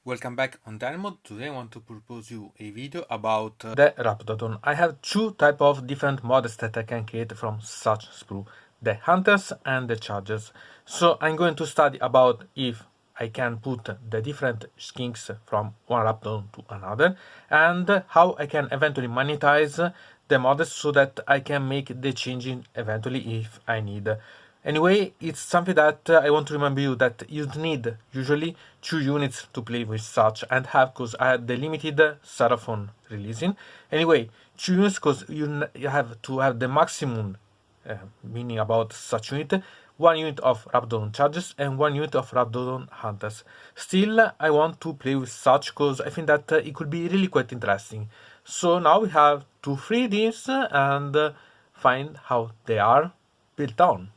Welcome back on Dynamod. Today I want to propose you a video about the Raptadon. I have two type of different models that I can create from such sprue, the Hunters and the Chargers. So I'm going to study about if I can put the different skins from one Raptadon to another, and how I can eventually monetize the models so that I can make the changing eventually if I need. Anyway, it's something that I want to remember you that you need usually 2 units to play with such and have, because I had the limited Seraphon releasing. Anyway, 2 units because you have to have the maximum meaning about such unit, 1 unit of Raptadon Chargers and 1 unit of Raptadon Hunters. Still, I want to play with such because I think that it could be really quite interesting. So now we have to free these and find how they are built on.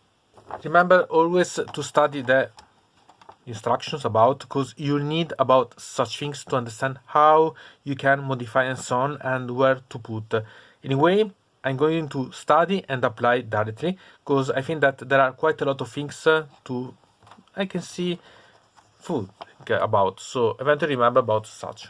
Remember always to study the instructions about, because you need about such things to understand how you can modify and so on and where to put. Anyway, I'm going to study and apply directly because I think that there are quite a lot of things I can see food about. So eventually remember about such.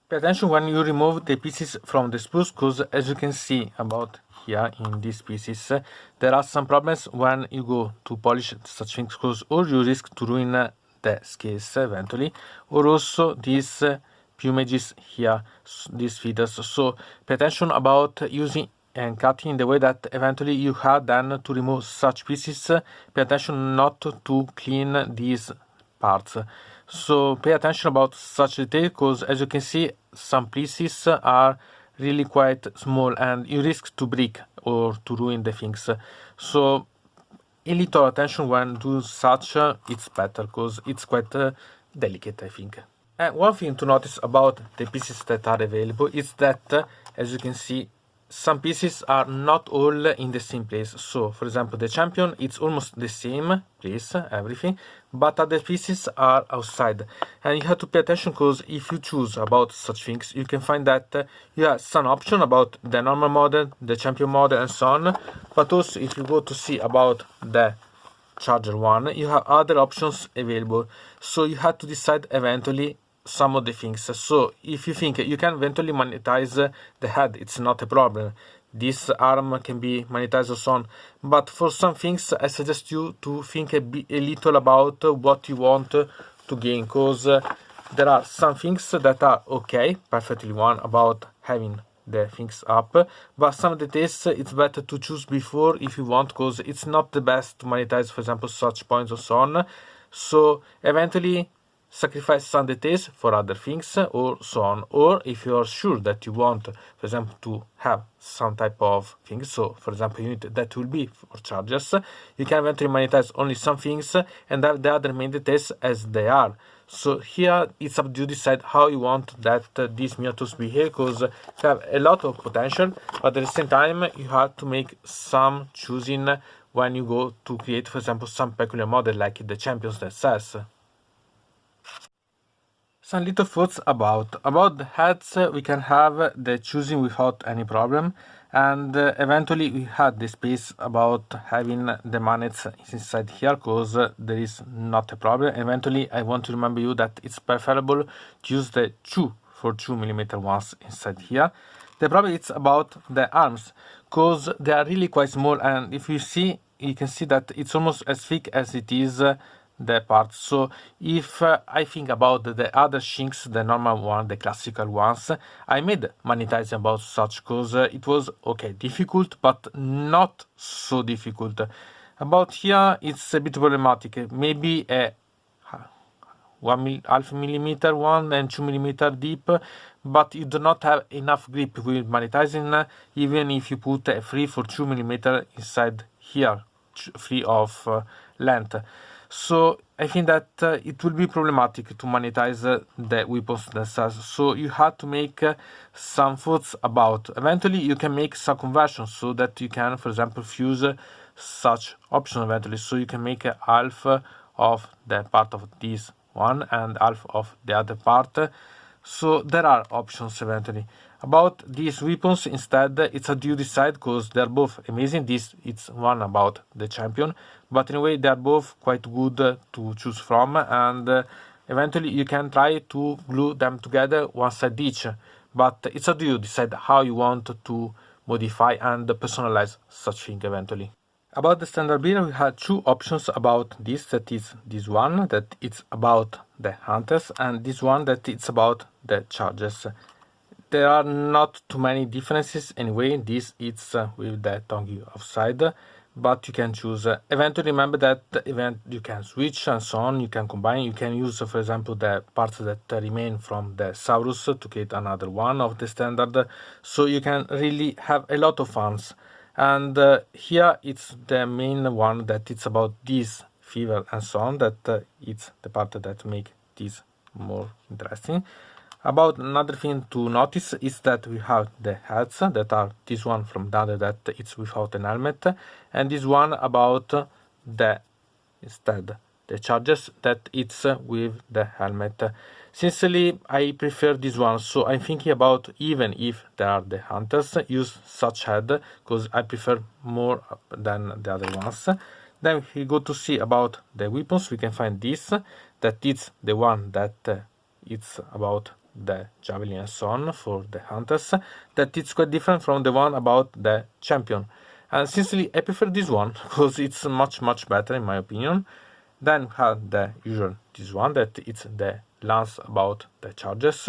Pay attention when you remove the pieces from the spruce, because as you can see about here in these pieces, there are some problems when you go to polish such things, because or you risk to ruin the scales eventually, or also these plumages here, these feathers. So pay attention about using and cutting in the way that eventually you have then to remove such pieces. Pay attention not to clean these parts. So pay attention about such detail, because as you can see, some pieces are really quite small and you risk to break or to ruin the things. So a little attention when do such, it's better because it's quite delicate, I think. And one thing to notice about the pieces that are available is that, as you can see, some pieces are not all in the same place. So, for example, the champion, it's almost the same place, everything, but other pieces are outside. And you have to pay attention, because if you choose about such things, you can find that you have some option about the normal model, the champion model, and so on. But also, if you go to see about the charger one, you have other options available. So you have to decide eventually some of the things. So if you think you can eventually monetize the head, it's not a problem. This arm can be monetized or so on. But for some things, I suggest you to think a little about what you want to gain, because there are some things that are okay, perfectly one about having the things up, but some details it's better to choose before if you want, because it's not the best to monetize, for example, such points or so on. So eventually sacrifice some details for other things or so on. Or if you are sure that you want, for example, to have some type of things, so for example unit that will be for chargers, you can eventually monetize only some things and have the other main details as they are. So here it's up to you to decide how you want that these miniatures behave, because they have a lot of potential, but at the same time you have to make some choosing when you go to create, for example, some peculiar model like the champions themselves. Some little thoughts about the heads. We can have the choosing without any problem, and eventually we had the space about having the magnets inside here, because there is not a problem. Eventually I want to remember you that it's preferable to use the 2x2mm ones inside here. The problem is about the arms, because they are really quite small, and if you see, you can see that it's almost as thick as it is the parts. So if I think about the other shinks, the normal one, the classical ones, I made monetizing about such, because it was okay, difficult, but not so difficult. About here, it's a bit problematic. Maybe a 1/2 millimeter one and 2mm deep, but you do not have enough grip with monetizing, even if you put a 3x2mm inside here, free of length. So I think that it will be problematic to monetize the weapons themselves. So you have to make some thoughts about. Eventually you can make some conversions so that you can, for example, fuse such option eventually. So you can make half of the part of this one and half of the other part. So there are options eventually. About these weapons, instead, it's a you decide, because they're both amazing. This it's one about the champion, but in a way they're both quite good to choose from, and eventually you can try to glue them together one side each, but it's a you decide how you want to modify and personalize such thing eventually. About the standard build, we had two options about this, that is this one that it's about the hunters, and this one that it's about the chargers. There are not too many differences anyway. This is with the tongue offside, but you can choose. Eventually, remember that you can switch and so on. You can combine. You can use, for example, the parts that remain from the Saurus to create another one of the standard. So you can really have a lot of fun. And here it's the main one that it's about this fever and so on. That it's the part that make this more interesting. About another thing to notice is that we have the heads that are this one from the other that it's without an helmet, and this one about the instead the charges that it's with the helmet. Sincerely, I prefer this one, so I'm thinking about, even if there are the hunters, use such head because I prefer more than the other ones. Then we go to see about the weapons. We can find this, that it's the one that it's about the javelin and so on for the hunters, that it's quite different from the one about the champion, and sincerely I prefer this one because it's much better in my opinion. Then we have the usual this one that it's the lance about the charges,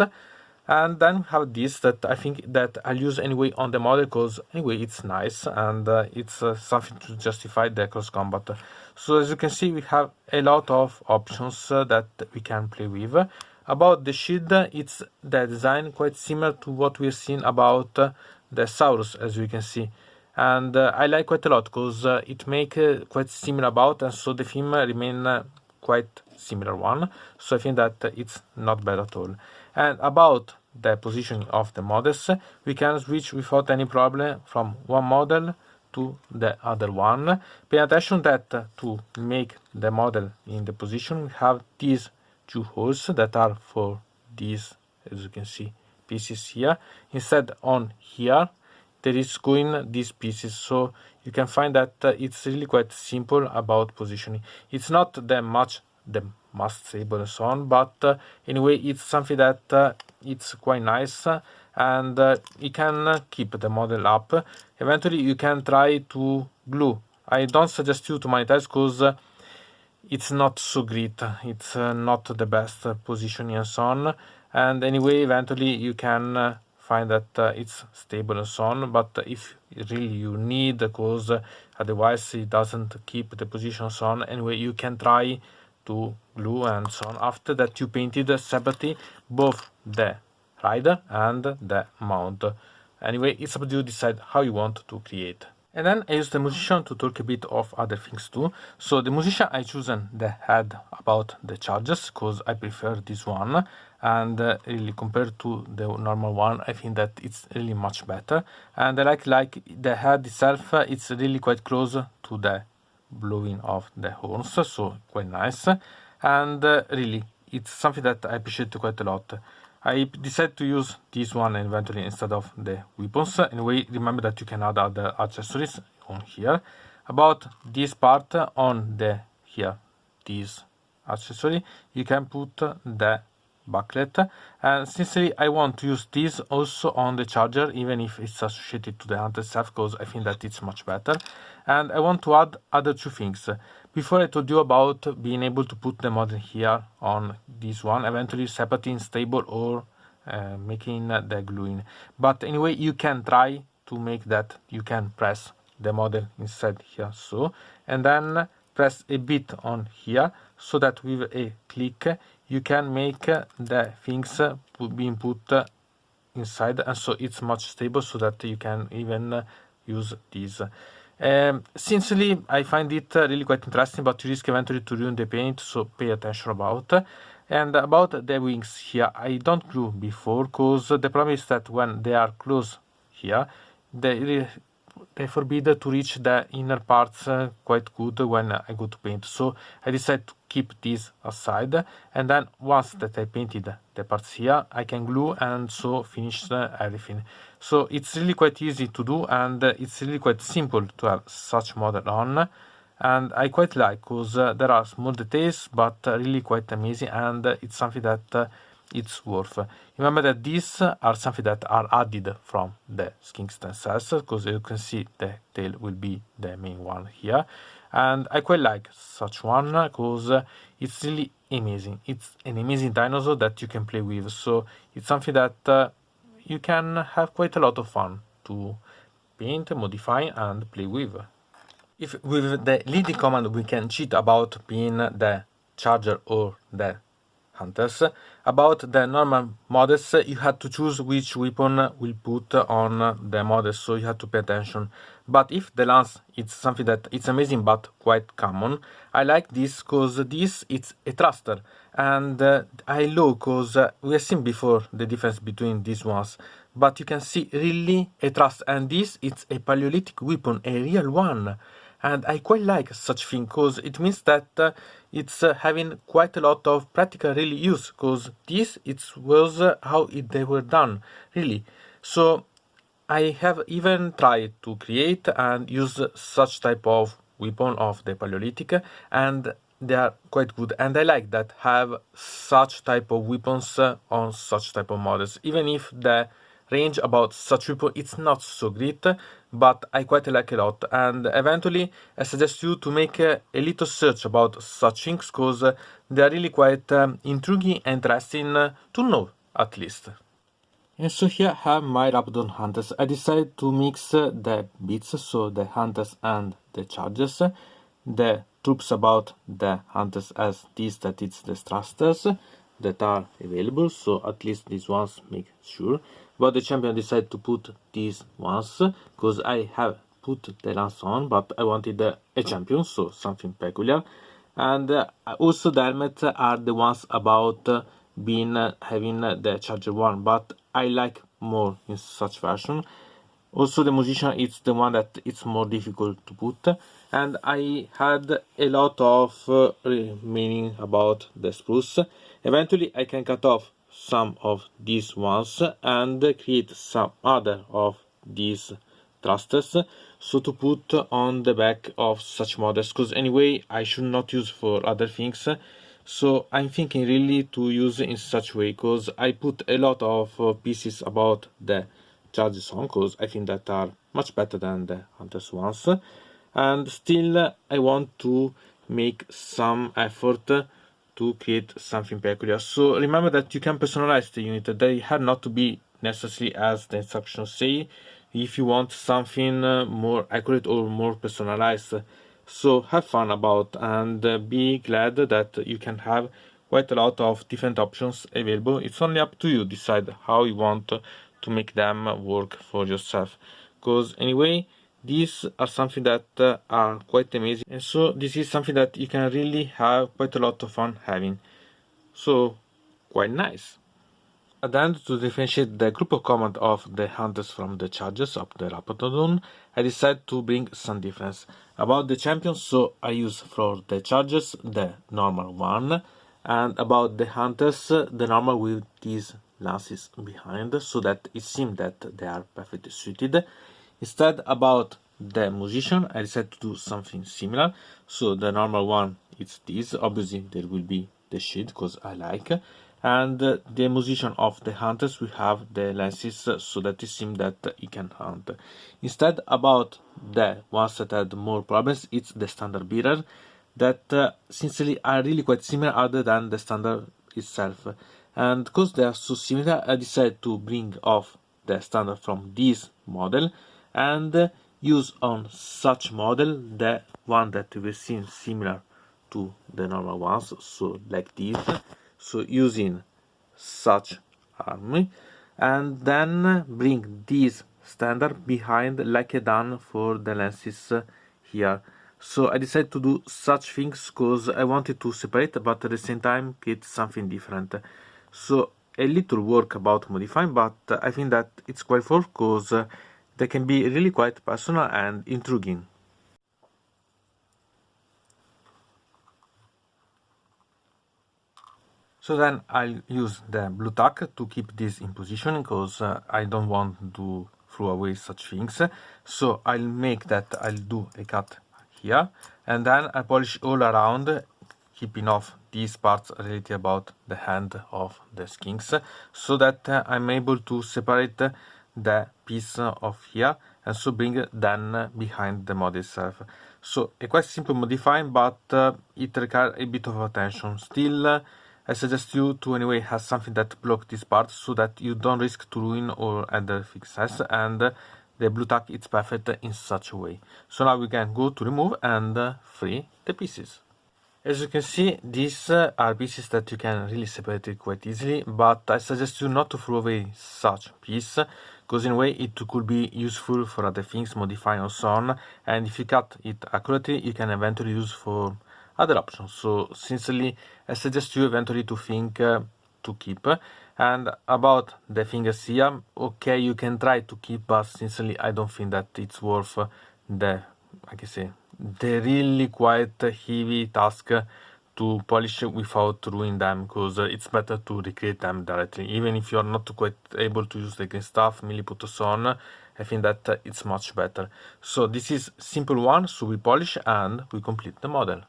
and then we have this that I think that I'll use anyway on the model because anyway it's nice, and it's something to justify the cross combat. So as you can see, we have a lot of options that we can play with. About the shield, it's the design quite similar to what we've seen about the Saurus, as you can see, and I like quite a lot because it make quite similar about, and so the theme remain quite similar one, so I think that it's not bad at all. And about the positioning of the models, we can switch without any problem from one model to the other one. Pay attention that to make the model in the position, we have these two holes that are for these, as you can see, pieces here. Instead on here there is going these pieces, so you can find that it's really quite simple about positioning. It's not that much the must stable and so on, but anyway it's something that it's quite nice, and you can keep the model up. Eventually you can try to glue. I don't suggest you to magnetize because it's not so great, it's not the best positioning and so on, and anyway eventually you can find that it's stable and so on, but if really you need, because otherwise it doesn't keep the position and so on, anyway you can try to glue and so on after that you painted separately both the rider and the mount. Anyway, it's up to you to decide how you want to create. And then I use the musician to talk a bit of other things too. So the musician, I chosen the head about the charges because I prefer this one, and really compared to the normal one, I think that it's really much better. And I like the head itself, it's really quite close to the blowing of the horns, so quite nice. And really, it's something that I appreciate quite a lot. I decided to use this one eventually instead of the weapons. Anyway, remember that you can add other accessories on here. About this part on the here, this accessory, you can put the backlet, and sincerely I want to use this also on the charger, even if it's associated to the hunter itself, because I think that it's much better. And I want to add other two things. Before I told you about being able to put the model here on this one, eventually separating stable or making the gluing. But anyway, you can try to make that. You can press the model inside here, so, and then press a bit on here, so that with a click you can make the things being put inside, and so it's much stable, so that you can even use this. Sincerely, I find it really quite interesting, but you risk eventually to ruin the paint, so pay attention about. And about the wings here, I don't glue before, because the problem is that when they are close here, they they forbid to reach the inner parts quite good when I go to paint. So I decided to keep this aside, and then once that I painted the parts here, I can glue and so finish everything. So it's really quite easy to do, and it's really quite simple to have such model on. And I quite like, because there are small details but really quite amazing, and it's something that it's worth. Remember that these are something that are added from the skin stem cells, because you can see the tail will be the main one here, and I quite like such one because it's really amazing. It's an amazing dinosaur that you can play with, so it's something that you can have quite a lot of fun to paint, modify and play with. If with the leading command we can cheat about being the charger or the hunters, about the normal models you have to choose which weapon will put on the models, so you have to pay attention. But if the lance is something that it's amazing but quite common, I like this because this it's a thruster, and I love because we have seen before the difference between these ones, but you can see really a thrust, and this it's a paleolithic weapon, a real one. And I quite like such thing because it means that it's having quite a lot of practical really use, because this it was they were done really. So I have even tried to create and use such type of weapon of the Paleolithic, and they are quite good, and I like that have such type of weapons on such type of models, even if the range about such weapon it's not so great, but I quite like a lot. And eventually I suggest you to make a little search about such things, because they are really quite intriguing and interesting to know at least. And so here I have my Raptadon Hunters. I decided to mix the bits, so the Hunters and the Chargers. The troops about the Hunters as this, that it's the thrusters that are available, so at least these ones make sure. But the champion decided to put these ones, because I have put the lance on, but I wanted a champion, so something peculiar. And also the helmet are the ones about being having the charger one, but I like more in such version. Also the musician, it's the one that it's more difficult to put, and I had a lot of meaning about the spruce. Eventually I can cut off some of these ones and create some other of these thrusters, so to put on the back of such models, because anyway I should not use for other things. So I'm thinking really to use in such way, because I put a lot of pieces about the charges on, because I think that are much better than the hunters ones, and still I want to make some effort to create something peculiar. So remember that you can personalize the unit. They have not to be necessarily as the instructions say, if you want something more accurate or more personalized. So have fun about, and be glad that you can have quite a lot of different options available. It's only up to you decide how you want to make them work for yourself, because anyway these are something that are quite amazing, and so this is something that you can really have quite a lot of fun having, so quite nice. At the end, to differentiate the group of command of the hunters from the chargers of the Raptadon, I decided to bring some difference about the champions. So I use for the chargers the normal one, and about the hunters the normal with these lances behind, so that it seems that they are perfectly suited. Instead, about the musician, I decided to do something similar. So the normal one it's this, obviously there will be the shield because I like, and the musician of the hunters will have the lenses, so that it seems that he can hunt. Instead, about the ones that had more problems, it's the standard bearer, that sincerely are really quite similar other than the standard itself, and because they are so similar I decided to bring off the standard from this model and use on such model the one that we've seen similar to the normal ones, so like this, so using such army, and then bring this standard behind like I done for the lenses here. So I decided to do such things because I wanted to separate but at the same time create something different. So a little work about modifying, but I think that it's quite fun because they can be really quite personal and intriguing. So then I'll use the blue tack to keep this in position because I don't want to throw away such things. So I'll make that I'll do a cut here and then I polish all around, keeping off these parts related about the hand of the skinks, so that I'm able to separate the piece of here and so bring then behind the model itself. So a quite simple modifying, but it requires a bit of attention. Still, I suggest you to anyway have something that block this part so that you don't risk to ruin or other fixes, and the blue tack is perfect in such a way. So now we can go to remove and free the pieces. As you can see, these are pieces that you can really separate quite easily, but I suggest you not to throw away such piece, because in a way it could be useful for other things, modifying or so on, and if you cut it accurately, you can eventually use for other options. So sincerely, I suggest you eventually to think to keep. And about the fingers here, okay, you can try to keep, but sincerely, I don't think that it's worth the, like I say, the really quite heavy task to polish without ruining them, because it's better to recreate them directly. Even if you're not quite able to use the green stuff, milliput on, I think that it's much better. So this is simple one, so we polish and we complete the model.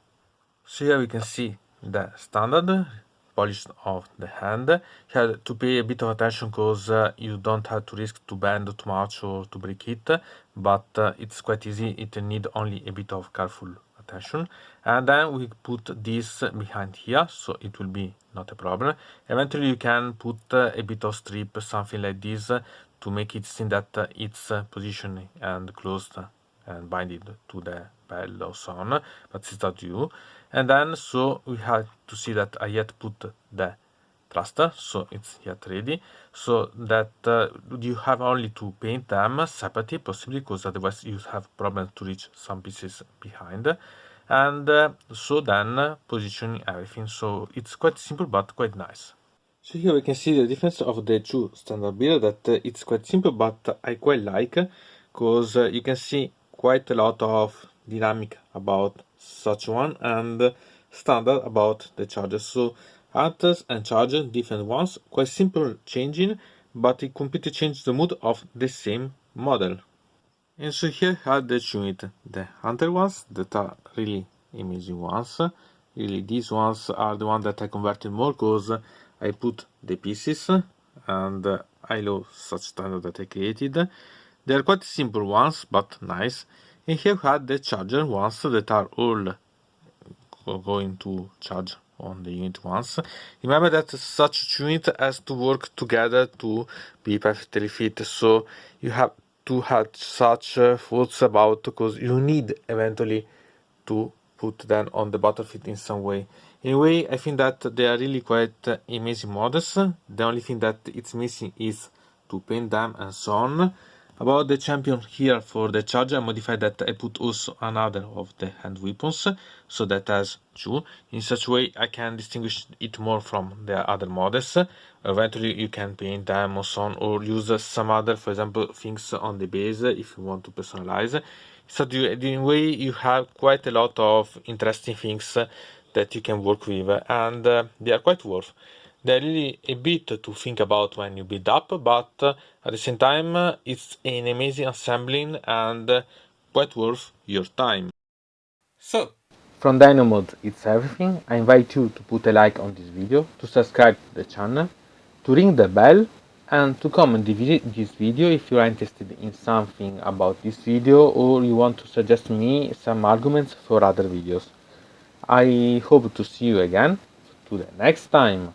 So here we can see the standard polish of the hand. You have to pay a bit of attention because you don't have to risk to bend too much or to break it, but it's quite easy. It need only a bit of careful attention. And then we put this behind here, so it will be not a problem. Eventually you can put a bit of strip, something like this, to make it seem that it's positioned and closed and binded to the bell or so on, but it's up to you. And then so we have to see that I yet put the thruster, so it's yet ready, so that you have only to paint them separately, possibly, because otherwise you have problems to reach some pieces behind. And so then positioning everything, so it's quite simple but quite nice. So here we can see the difference of the two standard build, that it's quite simple but I quite like, because you can see quite a lot of dynamic about such one and standard about the charger. So Hunters and charger, different ones, quite simple changing, but it completely changed the mood of the same model. And so here are the two units, the Hunter ones that are really amazing ones. Really, these ones are the ones that I converted more because I put the pieces and I love such standard that I created. They are quite simple ones, but nice. And here we have the charger ones that are all going to charge on the unit once. Remember that such unit has to work together to be perfectly fit, so you have to have such thoughts about, because you need eventually to put them on the battlefield in some way. Anyway, I think that they are really quite amazing models. The only thing that it's missing is to paint them and so on. About the champion here for the charger, I modified that I put also another of the hand weapons, so that has two. In such way I can distinguish it more from the other models. Eventually you can paint them or so on, or use some other, for example, things on the base if you want to personalize. So in a way you have quite a lot of interesting things that you can work with, and they are quite worth. They're really a bit to think about when you build up, but at the same time it's an amazing assembling and quite worth your time. So, From Dynamod, it's everything. I invite you to put a like on this video, to subscribe to the channel, to ring the bell, and to comment this video if you are interested in something about this video or you want to suggest me some arguments for other videos. I hope to see you again to the next time.